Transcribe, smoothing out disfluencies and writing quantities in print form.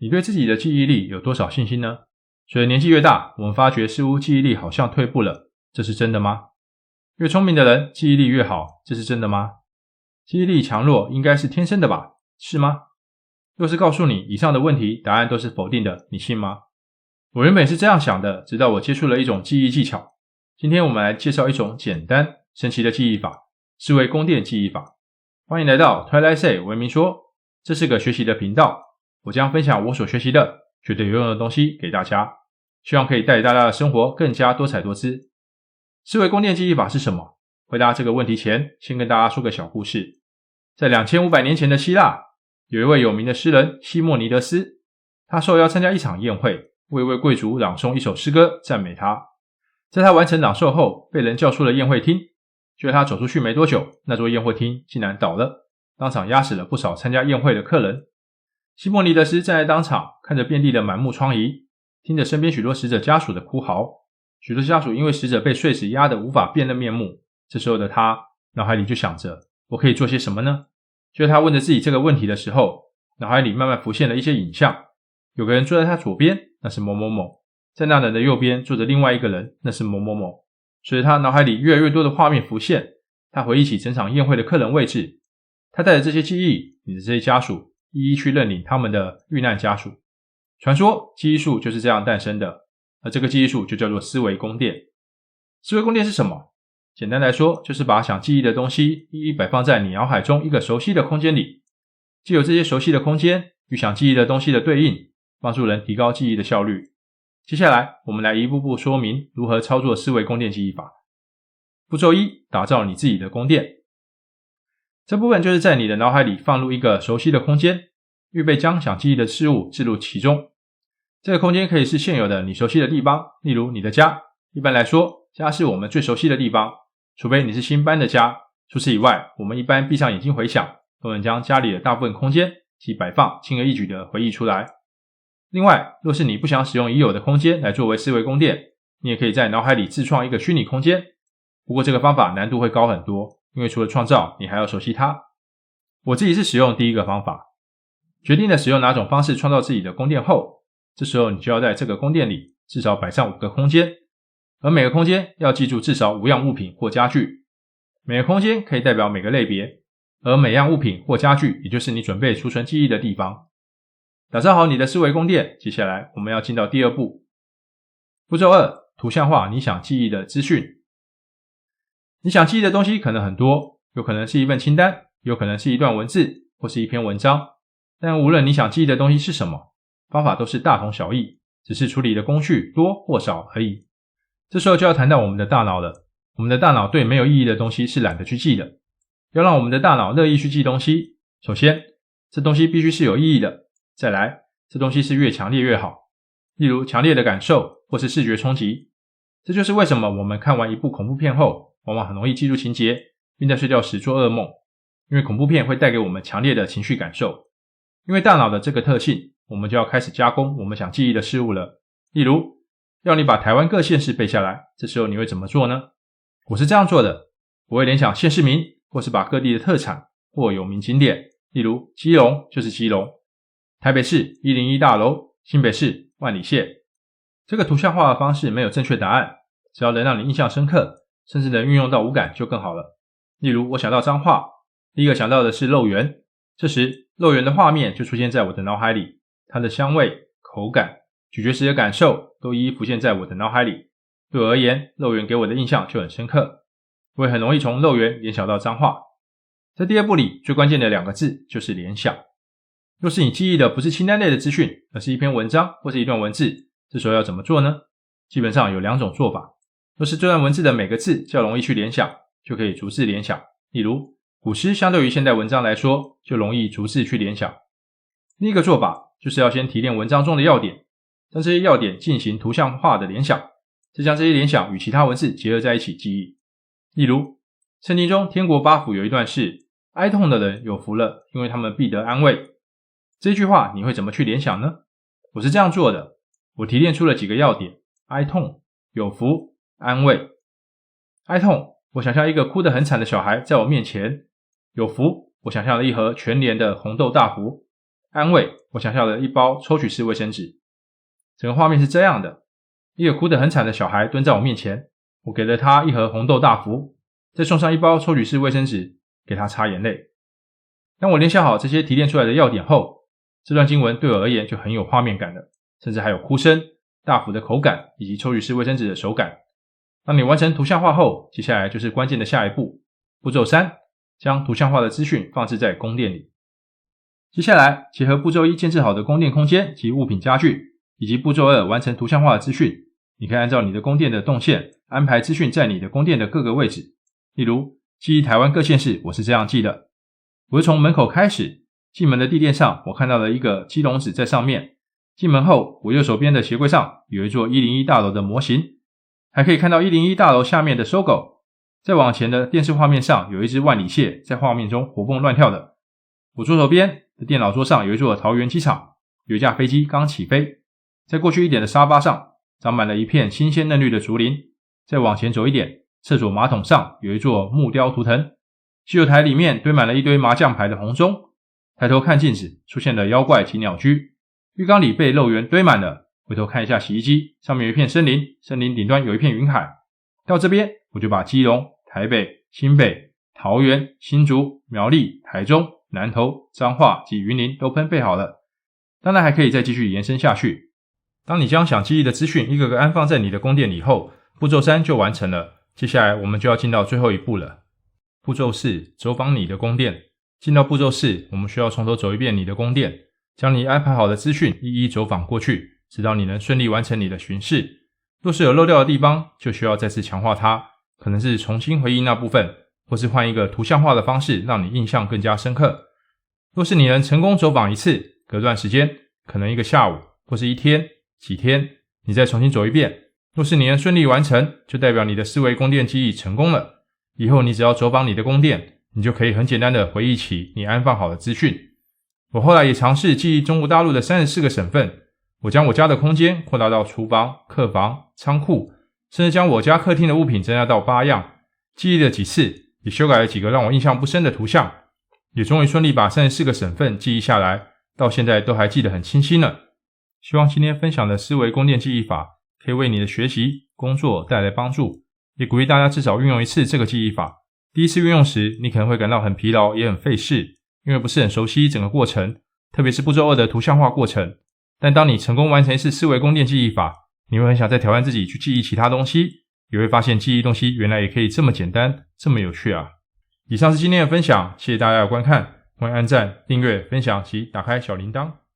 你对自己的记忆力有多少信心呢？随着年纪越大，我们发觉似乎记忆力好像退步了，这是真的吗？越聪明的人记忆力越好，这是真的吗？记忆力强弱应该是天生的吧？是吗？若是告诉你以上的问题答案都是否定的，你信吗？我原本是这样想的，直到我接触了一种记忆技巧。今天我们来介绍一种简单神奇的记忆法，思维宫殿记忆法。欢迎来到 Twilight Say 文明说，这是个学习的频道，我将分享我所学习的绝对有用的东西给大家，希望可以带大家的生活更加多彩多姿。思维宫殿记忆法是什么？回答这个问题前，先跟大家说个小故事。在2500年前的希腊，有一位有名的诗人西莫尼德斯，他受邀参加一场宴会，为一位贵族朗诵一首诗歌赞美他。在他完成朗诵后，被人叫出了宴会厅。就在他走出去没多久，那座宴会厅竟然倒了，当场压死了不少参加宴会的客人。西莫尼德斯站在当场，看着遍地的满目疮痍，听着身边许多死者家属的哭嚎，许多家属因为死者被碎尸压得无法辨认面目。这时候的他脑海里就想着，我可以做些什么呢？就在他问着自己这个问题的时候，脑海里慢慢浮现了一些影像。有个人坐在他左边，那是某某某，在那人的右边坐着另外一个人，那是某某某。随着他脑海里越来越多的画面浮现，他回忆起整场宴会的客人位置，他带着这些记忆，领着这些家属，一一去认领他们的遇难家属。传说记忆术就是这样诞生的，而这个记忆术就叫做思维宫殿。思维宫殿是什么？简单来说，就是把想记忆的东西一一摆放在你脑海中一个熟悉的空间里，藉由这些熟悉的空间与想记忆的东西的对应，帮助人提高记忆的效率。接下来我们来一步步说明如何操作思维宫殿记忆法。步骤1，打造你自己的宫殿。这部分就是在你的脑海里放入一个熟悉的空间，预备将想记忆的事物置入其中。这个空间可以是现有的你熟悉的地方，例如你的家。一般来说，家是我们最熟悉的地方，除非你是新搬的家。除此以外，我们一般闭上眼睛回想，都能将家里的大部分空间及摆放轻而易举地回忆出来。另外，若是你不想使用已有的空间来作为思维宫殿，你也可以在脑海里自创一个虚拟空间。不过这个方法难度会高很多，因为除了创造，你还要熟悉它。我自己是使用第一个方法。决定了使用哪种方式创造自己的宫殿后，这时候你就要在这个宫殿里至少摆上5个空间，而每个空间要记住至少5样物品或家具。每个空间可以代表每个类别，而每样物品或家具也就是你准备储存记忆的地方。打造好你的思维宫殿，接下来我们要进到第2步。步骤2，图像化你想记忆的资讯。你想记忆的东西可能很多，有可能是一份清单，有可能是一段文字或是一篇文章，但无论你想记忆的东西是什么，方法都是大同小异，只是处理的工序多或少而已。这时候就要谈到我们的大脑了。我们的大脑对没有意义的东西是懒得去记的。要让我们的大脑乐意去记东西，首先这东西必须是有意义的，再来这东西是越强烈越好，例如强烈的感受或是视觉冲击。这就是为什么我们看完一部恐怖片后往往很容易记住情节，并在睡觉时做噩梦，因为恐怖片会带给我们强烈的情绪感受。因为大脑的这个特性，我们就要开始加工我们想记忆的事物了。例如要你把台湾各县市背下来，这时候你会怎么做呢？我是这样做的，我会联想县市名，或是把各地的特产或有名景点，例如基隆就是基隆，台北市101大楼，新北市万里线。这个图像化的方式没有正确答案，只要能让你印象深刻，甚至能运用到五感就更好了。例如我想到彰化，第一个想到的是肉圆，这时肉圆的画面就出现在我的脑海里，它的香味、口感、咀嚼时的感受都一一浮现在我的脑海里。对我而言，肉圆给我的印象就很深刻，我也很容易从肉圆联想到彰化。在第2步里，最关键的2个字就是联想。若是你记忆的不是清单类的资讯，而是一篇文章或是一段文字，这时候要怎么做呢？基本上有2种做法。若是这段文字的每个字较容易去联想，就可以逐字联想。例如古诗相对于现代文章来说，就容易逐字去联想。另一个做法就是要先提炼文章中的要点，将这些要点进行图像化的联想，再将这些联想与其他文字结合在一起记忆。例如圣经中天国八福有一段是哀痛的人有福了，因为他们必得安慰。这句话你会怎么去联想呢？我是这样做的，我提炼出了几个要点：哀痛、有福、安慰。哀痛，我想象一个哭得很惨的小孩在我面前；有福，我想象了一盒全联的红豆大福；安慰，我想象了一包抽取式卫生纸。整个画面是这样的，一个哭得很惨的小孩蹲在我面前，我给了他一盒红豆大福，再送上一包抽取式卫生纸给他擦眼泪。当我联想好这些提炼出来的要点后，这段经文对我而言就很有画面感了，甚至还有哭声、大福的口感以及抽取式卫生纸的手感。当你完成图像化后，接下来就是关键的下一步，步骤3，将图像化的资讯放置在宫殿里。接下来结合步骤1建置好的宫殿空间及物品家具，以及步骤2完成图像化的资讯，你可以按照你的宫殿的动线安排资讯在你的宫殿的各个位置。例如记忆台湾各县市，我是这样记的，我是从门口开始，进门的地垫上我看到了一个基隆纸在上面，进门后我右手边的鞋柜上有一座101大楼的模型，还可以看到101大楼下面的搜狗，再往前的电视画面上有一只万里蟹在画面中活蹦乱跳的，我左手边的电脑桌上有一座桃园机场，有一架飞机刚起飞，再过去一点的沙发上长满了一片新鲜嫩绿的竹林，再往前走一点，厕所马桶上有一座木雕图腾，洗手台里面堆满了一堆麻将牌的红中，抬头看镜子出现了妖怪及鸟居，浴缸里被肉圆堆满了，回头看一下洗衣机，上面有一片森林，森林顶端有一片云海。到这边我就把基隆、台北、新北、桃园、新竹、苗栗、台中、南投、彰化及云林都分配好了，当然还可以再继续延伸下去。当你将想记忆的资讯一个个安放在你的宫殿里后，步骤3就完成了。接下来我们就要进到最后一步了。步骤4，走访你的宫殿。进到步骤4，我们需要从头走一遍你的宫殿，将你安排好的资讯一一走访过去，直到你能顺利完成你的巡视。若是有漏掉的地方，就需要再次强化它，可能是重新回忆那部分，或是换一个图像化的方式让你印象更加深刻。若是你能成功走访一次，隔段时间，可能一个下午或是一天、几天，你再重新走一遍。若是你能顺利完成，就代表你的思维宫殿记忆成功了。以后你只要走访你的宫殿，你就可以很简单的回忆起你安放好的资讯。我后来也尝试记忆中国大陆的34个省份，我将我家的空间扩大到厨房、客房、仓库，甚至将我家客厅的物品增加到8样。记忆了几次，也修改了几个让我印象不深的图像，也终于顺利把34个省份记忆下来，到现在都还记得很清晰呢。希望今天分享的思维宫殿记忆法可以为你的学习、工作带来帮助，也鼓励大家至少运用一次这个记忆法。第一次运用时，你可能会感到很疲劳，也很费事，因为不是很熟悉整个过程，特别是步骤2的图像化过程。但当你成功完成一次思维宫殿记忆法，你会很想再挑战自己去记忆其他东西，也会发现记忆东西原来也可以这么简单，这么有趣啊。以上是今天的分享，谢谢大家的观看，欢迎按赞、订阅、分享及打开小铃铛。